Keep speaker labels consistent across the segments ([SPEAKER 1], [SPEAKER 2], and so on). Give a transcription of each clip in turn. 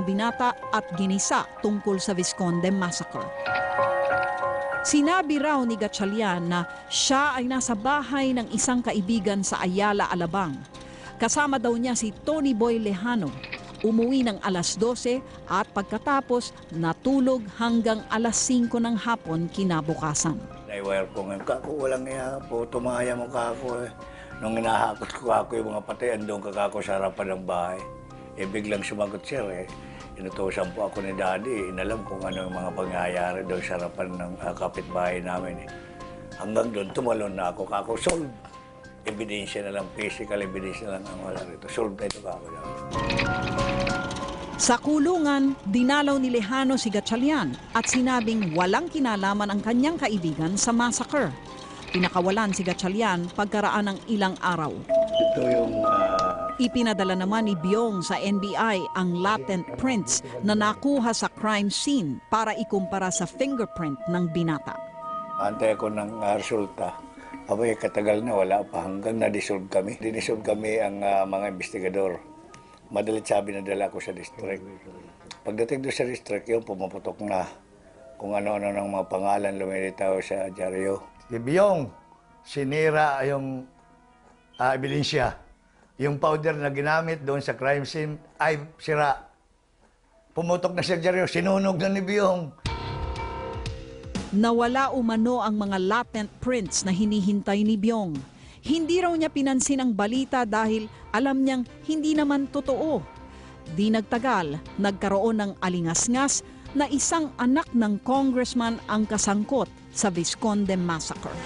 [SPEAKER 1] binata at ginisa tungkol sa Vizconde Massacre. Sinabi raw ni Gatchalian na siya ay nasa bahay ng isang kaibigan sa Ayala, Alabang. Kasama daw niya si Tony Boy Lejano. Umuwi ng alas 12 at pagkatapos natulog hanggang alas 5 ng hapon kinabukasan.
[SPEAKER 2] Naiwire ko ngayon, kako walang iya po, tumaya mo kako eh. Nung inahakot ko ako yung mga patay, andun kako sa harapan ng bahay. Biglang sumagot siya eh. Inutusan po ako ni Daddy, inalam kung ano yung mga pangyayari doon sa harapan ng kapitbahay namin. Hanggang doon, tumalon na ako. Kako, solve. Ebidensya na lang, physical evidence na lang ang wala rito. Solve na ito kako.
[SPEAKER 1] Sa kulungan, dinalaw ni Lejano si Gatchalian at sinabing walang kinalaman ang kanyang kaibigan sa massacre. Pinakawalan si Gatchalian pagkaraan ng ilang araw.
[SPEAKER 2] Ito yung...
[SPEAKER 1] Ipinadala naman ni Byong sa NBI ang latent prints na nakuha sa crime scene para ikumpara sa fingerprint ng binata.
[SPEAKER 2] Antay ko ng resulta. Abay, katagal na wala pa hanggang na-dissolve kami. Dinissolve kami ang mga investigador. Madalit sabi na dala ko sa district. Pagdating doon sa district, yung pumaputok na kung ano-ano ng mga pangalan lumilitaw sa dyaryo.
[SPEAKER 3] Si Byong, sinira yung ebidensya. Yung powder na ginamit doon sa crime scene ay sira. Pumutok na sa dyaryo, sinunog na ni Byong.
[SPEAKER 1] Nawala umano ang mga latent prints na hinihintay ni Byong. Hindi raw niya pinansin ang balita dahil alam niyang hindi naman totoo. Di nagtagal, nagkaroon ng alingasngas na isang anak ng congressman ang kasangkot sa Vizconde Massacre.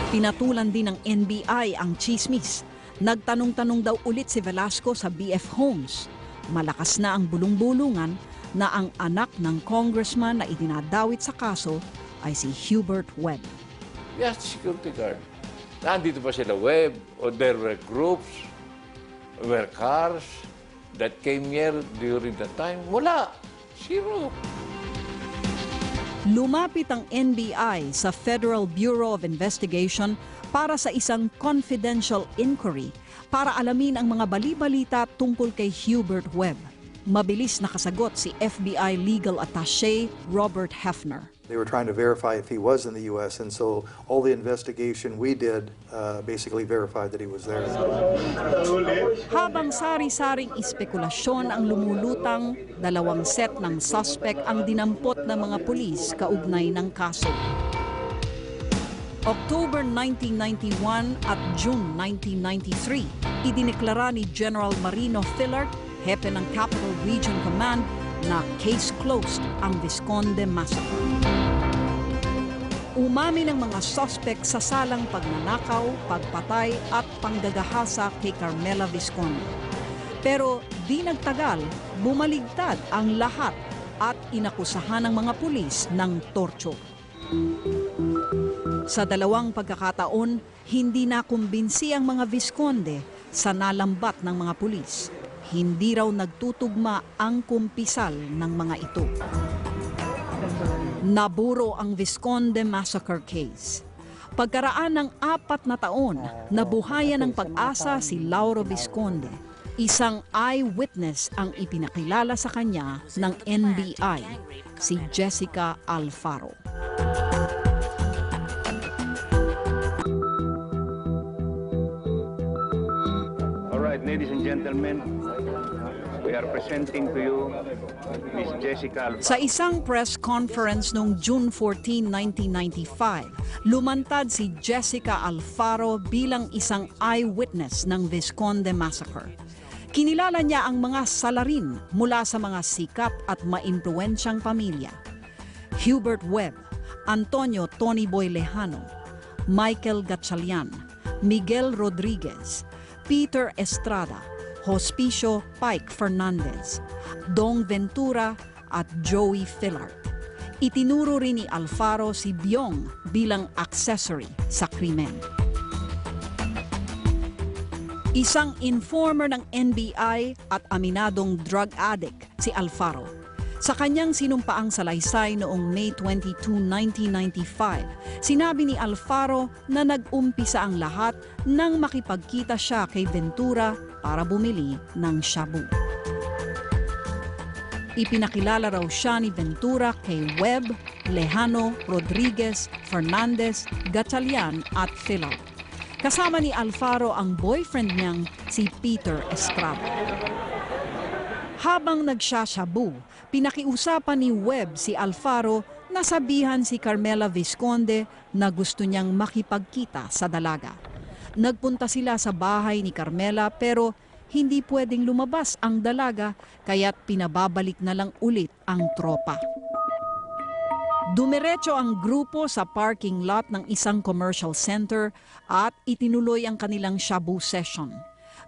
[SPEAKER 1] Pinatulan din ng NBI ang chismis. Nagtanong-tanong daw ulit si Velasco sa BF Homes. Malakas na ang bulong-bulungan na ang anak ng congressman na idinadawit sa kaso ay si Hubert Webb.
[SPEAKER 4] Yes, security guard. Nandito pa sila Webb, or there were groups, were cars that came here during that time. Wala. Zero.
[SPEAKER 1] Lumapit ang NBI sa Federal Bureau of Investigation para sa isang confidential inquiry para alamin ang mga bali-balita tungkol kay Hubert Webb. Mabilis nakasagot si FBI Legal Attaché Robert Hefner.
[SPEAKER 5] They were trying to verify if he was in the U.S., and so all the investigation we did basically verified that he was there.
[SPEAKER 1] Habang sari-saring espekulasyon ang lumulutang, dalawang set ng suspect ang dinampot ng mga pulis kaugnay ng kaso. October 1991 at June 1993, idineklara ni General Marino Fillard, hepe ng Capital Region Command, na case closed ang Vizconde Massacre. Umamin ang mga suspect sa salang pagnanakaw, pagpatay at panggagahasa kay Carmela Vizconde. Pero di nagtagal, bumaligtad ang lahat at inakusahan ng mga pulis ng torture. Sa dalawang pagkakataon, hindi nakumbinsi ang mga Vizconde sa nalambat ng mga pulis. Hindi raw nagtutugma ang kumpisal ng mga ito. Naburo ang Vizconde Massacre case. Pagkaraan ng 4 na taon, nabuhayan ng pag-asa si Lauro Vizconde. Isang eyewitness ang ipinakilala sa kanya ng NBI, si Jessica Alfaro.
[SPEAKER 6] Ladies and gentlemen, we are presenting to you Ms. Jessica Alfaro.
[SPEAKER 1] Sa isang press conference noong June 14, 1995, lumantad si Jessica Alfaro bilang isang eyewitness ng Vizconde Massacre. Kinilala niya ang mga salarin mula sa mga sikat at maimpluwensyang pamilya. Hubert Webb, Antonio Tony Boy Lejano, Michael Gatchalian, Miguel Rodriguez, Peter Estrada, Hospicio Pike Fernandez, Dong Ventura at Joey Fillard. Itinuro rin ni Alfaro si Byong bilang accessory sa krimen. Isang informer ng NBI at aminadong drug addict si Alfaro. Sa kanyang sinumpaang salaysay noong May 22, 1995, sinabi ni Alfaro na nag-umpisa ang lahat nang makipagkita siya kay Ventura para bumili ng shabu. Ipinakilala raw siya ni Ventura kay Webb, Lejano, Rodriguez, Fernandez, Gatchalian at Philip. Kasama ni Alfaro ang boyfriend niyang si Peter Estrada. Habang nagsashabu, pinakiusapan ni Webb si Alfaro na sabihan si Carmela Vizconde na gusto niyang makipagkita sa dalaga. Nagpunta sila sa bahay ni Carmela pero hindi pwedeng lumabas ang dalaga kaya't pinababalik na lang ulit ang tropa. Dumiretso ang grupo sa parking lot ng isang commercial center at itinuloy ang kanilang shabu session.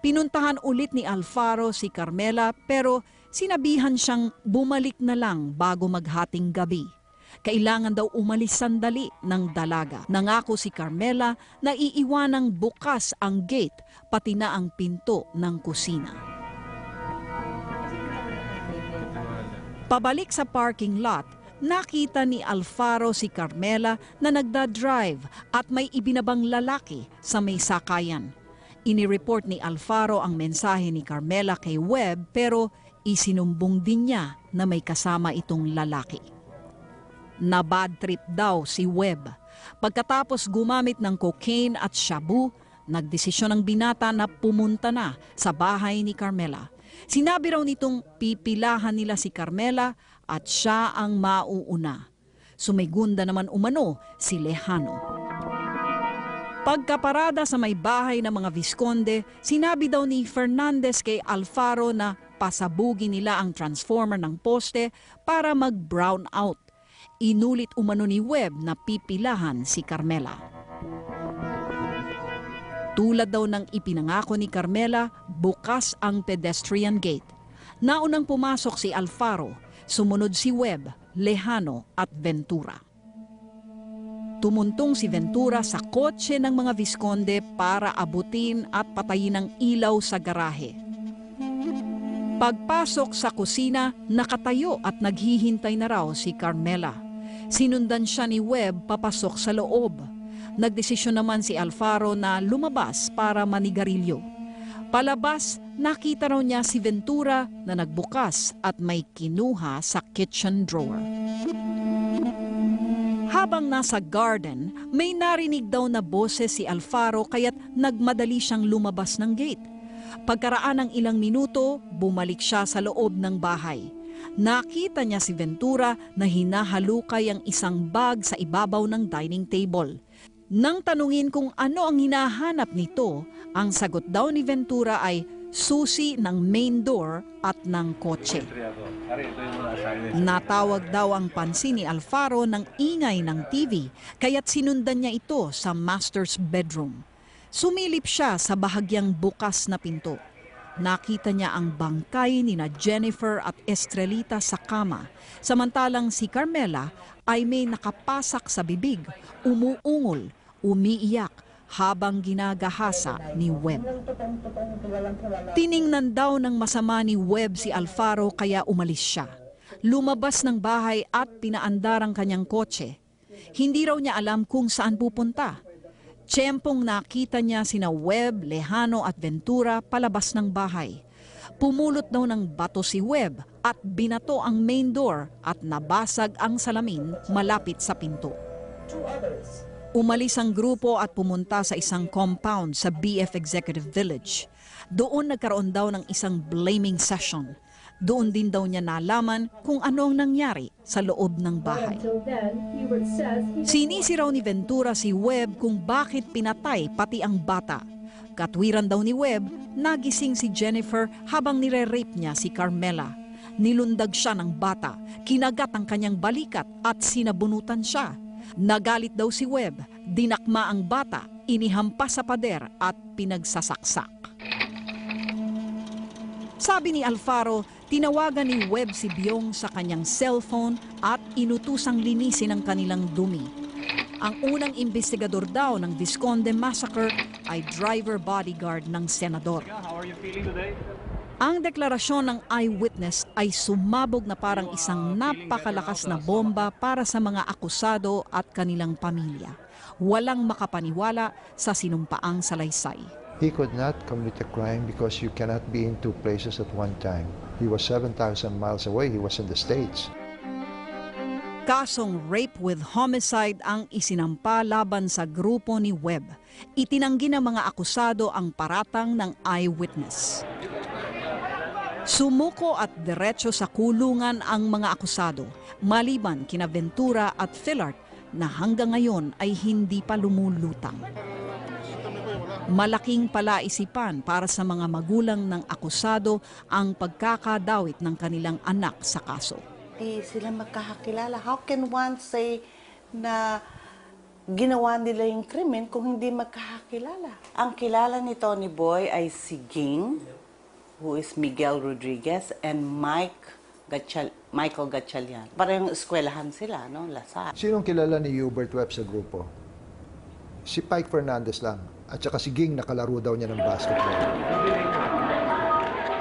[SPEAKER 1] Pinuntahan ulit ni Alfaro si Carmela pero sinabihan siyang bumalik na lang bago maghating gabi. Kailangan daw umalis sandali ng dalaga. Nangako si Carmela na iiwanang bukas ang gate pati na ang pinto ng kusina. Pabalik sa parking lot, nakita ni Alfaro si Carmela na nagda-drive at may ibinabang lalaki sa may sakayan. Inireport ni Alfaro ang mensahe ni Carmela kay Webb pero isinumbong din niya na may kasama itong lalaki. Na bad trip daw si Webb. Pagkatapos gumamit ng cocaine at shabu, nagdesisyon ang binata na pumunta na sa bahay ni Carmela. Sinabi raw nitong pipilahan nila si Carmela at siya ang mauuna. Sumigunda naman umano si Lejano. Pagkaparada sa may bahay ng mga Vizconde, sinabi daw ni Fernandez kay Alfaro na pasabugin nila ang transformer ng poste para mag-brown out. Inulit umano ni Webb na pipilahan si Carmela. Tulad daw ng ipinangako ni Carmela, bukas ang pedestrian gate. Naunang pumasok si Alfaro, sumunod si Webb, Lejano at Ventura. Tumuntong si Ventura sa kotse ng mga Vizconde para abutin at patayin ang ilaw sa garahe. Pagpasok sa kusina, nakatayo at naghihintay na raw si Carmela. Sinundan siya ni Webb papasok sa loob. Nagdesisyon naman si Alfaro na lumabas para manigarilyo. Palabas, nakita raw niya si Ventura na nagbukas at may kinuha sa kitchen drawer. Habang nasa garden, may narinig daw na boses si Alfaro kaya't nagmadali siyang lumabas ng gate. Pagkaraan ng ilang minuto, bumalik siya sa loob ng bahay. Nakita niya si Ventura na hinahalukay ang isang bag sa ibabaw ng dining table. Nang tanungin kung ano ang hinahanap nito, ang sagot daw ni Ventura ay susi ng main door at ng kotse. Natawag daw ang pansin ni Alfaro ng ingay ng TV, kaya't sinundan niya ito sa master's bedroom. Sumilip siya sa bahagyang bukas na pinto. Nakita niya ang bangkay ni na Jennifer at Estrelita sa kama, samantalang si Carmela ay may nakapasak sa bibig, umuungol, umiiyak habang ginagahasa ni Webb. Tiningnan daw ng masama ni Webb si Alfaro kaya umalis siya. Lumabas ng bahay at pinaandar ang kanyang kotse. Hindi raw niya alam kung saan pupunta. Tiyempong nakita niya sina Webb, Lejano at Ventura palabas ng bahay. Pumulot daw ng bato si Webb at binato ang main door at nabasag ang salamin malapit sa pinto. Umalis ang grupo at pumunta sa isang compound sa BF Executive Village. Doon nagkaroon daw ng isang blaming session. Doon din daw niya nalaman kung ano ang nangyari sa loob ng bahay. Sinisi raw ni Ventura si Webb kung bakit pinatay pati ang bata. Katwiran daw ni Webb, nagising si Jennifer habang nire-rape niya si Carmela. Nilundag siya ng bata, kinagat ang kanyang balikat at sinabunutan siya. Nagalit daw si Webb, dinakma ang bata, inihampas sa pader at pinagsasaksak. Sabi ni Alfaro, tinawagan ni Webb si Byong sa kanyang cellphone at inutusang linisin ang kanilang dumi. Ang unang investigador daw ng Vizconde Massacre ay driver bodyguard ng senador. Ang deklarasyon ng eyewitness ay sumabog na parang isang napakalakas na bomba para sa mga akusado at kanilang pamilya. Walang makapaniwala sa sinumpaang salaysay.
[SPEAKER 7] He could not commit a crime because you cannot be in two places at one time. He was 7,000 miles away. He was in the States.
[SPEAKER 1] Kasong rape with homicide ang isinampa laban sa grupo ni Webb. Itinanggi ng mga akusado ang paratang ng eyewitness. Sumuko at diretso sa kulungan ang mga akusado, maliban kina Ventura at Fillard na hanggang ngayon ay hindi pa lumulutang. Malaking palaisipan para sa mga magulang ng akusado ang pagkakadawit ng kanilang anak sa kaso.
[SPEAKER 8] Di sila magkakakilala. How can one say na ginawa nila yung krimen kung hindi magkakakilala? Ang kilala ni Tony Boy ay si Ging, who is Miguel Rodriguez, and Michael Gatchalian. Parang eskwelahan sila, no? Lasal.
[SPEAKER 7] Sinong kilala ni Hubert Webb sa grupo? Si Pike Fernandez lang. At saka si Ging, nakalaro daw niya ng basketball.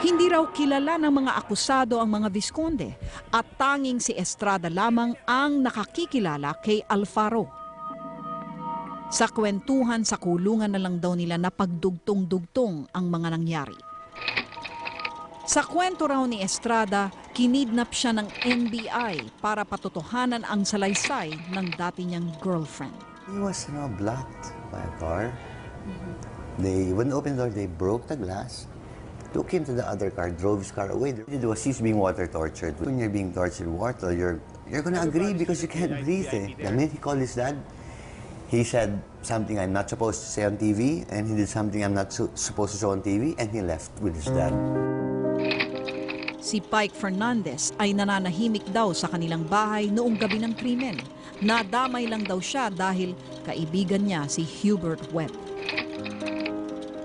[SPEAKER 1] Hindi raw kilala ng mga akusado ang mga Visconde at tanging si Estrada lamang ang nakakikilala kay Alfaro. Sa kwentuhan sa kulungan na lang daw nila napagdugtong-dugtong ang mga nangyari. Sa kwento raw ni Estrada, kinidnap siya ng NBI para patotohanan ang salaysay ng dati niyang girlfriend.
[SPEAKER 9] He was blocked by a car. They wouldn't open the door, they broke the glass, took him to the other car, drove his car away. It was he's being water tortured. When you're being tortured water, you're gonna agree because you can't breathe. The minute he called his dad, he said something I'm not supposed to say on TV, and he did something I'm not supposed to show on TV, and he left with his dad.
[SPEAKER 1] Si Pike Fernandez ay nananahimik daw sa kanilang bahay noong gabi ng krimen. Nadamay lang daw siya dahil kaibigan niya si Hubert Webb.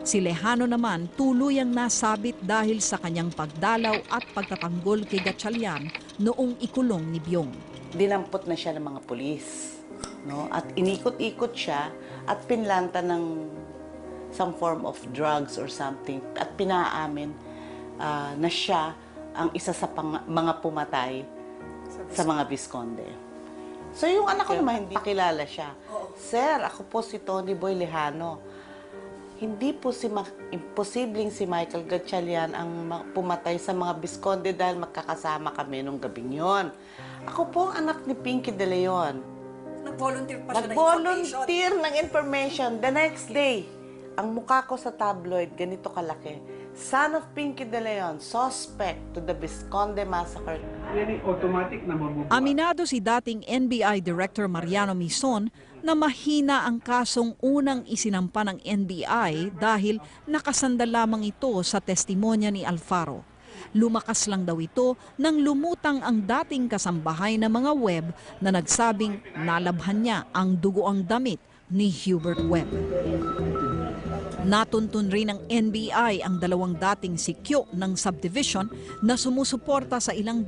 [SPEAKER 1] Si Lejano naman tuluyang nasabit dahil sa kanyang pagdalaw at pagtatanggol kay Gatchalian noong ikulong ni Byong.
[SPEAKER 8] Dinampot na siya ng mga pulis, no? At inikot-ikot siya at pinlanta ng some form of drugs or something at pinaamin na siya ang isa sa mga pumatay sa mga Visconde. So yung anak ko naman hindi kilala siya. Sir, ako po si Tony Boy Lejano. Hindi po imposibleng si Michael Gatchalian ang pumatay sa mga Visconde dahil magkakasama kami nung gabing yon. Ako po ang anak ni Pinky De Leon.
[SPEAKER 1] Nag-volunteer pa siya
[SPEAKER 8] Nag-volunteer ng information. The next day, ang mukha ko sa tabloid, ganito kalaki. Son of Pinky De Leon, suspect to the Visconde massacre.
[SPEAKER 1] Aminado si dating NBI Director Mariano Mison na mahina ang kasong unang isinampa ng NBI dahil nakasandal lamang ito sa testimonya ni Alfaro. Lumakas lang daw ito nang lumutang ang dating kasambahay na mga Webb na nagsabing nalabhan niya ang dugoang damit ni Hubert Webb. Natuntun rin ng NBI ang dalawang dating sikyo ng subdivision na sumusuporta sa ilang